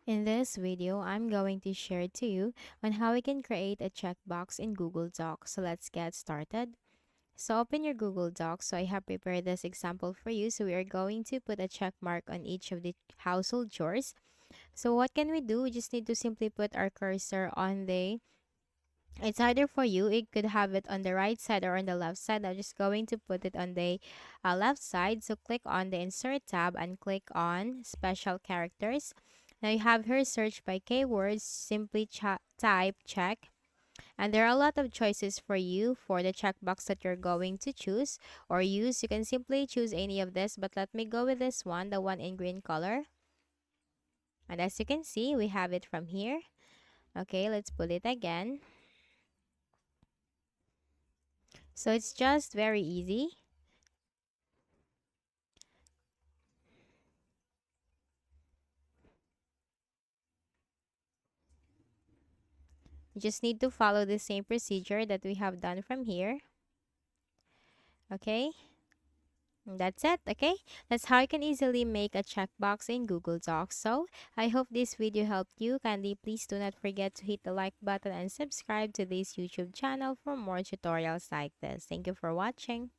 In this video, I'm going to share to you on how we can create a checkbox in Google Docs. So let's get started. So open your Google Docs. So I have prepared this example for you. So we are going to put a check mark on each of the household chores. So what can we do? We just need to simply put our cursor on it's either for you. It could have it on the right side or on the left side. I'm just going to put it on the left side. So click on the Insert tab and click on Special Characters. Now you have here search by keywords. Simply type check. And there are a lot of choices for you for the checkbox that you're going to choose or use. You can simply choose any of this, but let me go with this one, the one in green color. And as you can see, we have it from here. Okay, let's put it again. So it's just very easy. You just need to follow the same procedure that we have done from here. Okay, and that's it. Okay, that's how you can easily make a checkbox in Google Docs. So I hope this video helped you. Kindly please do not forget to hit the like button and subscribe to this YouTube channel for more tutorials like this. Thank you for watching.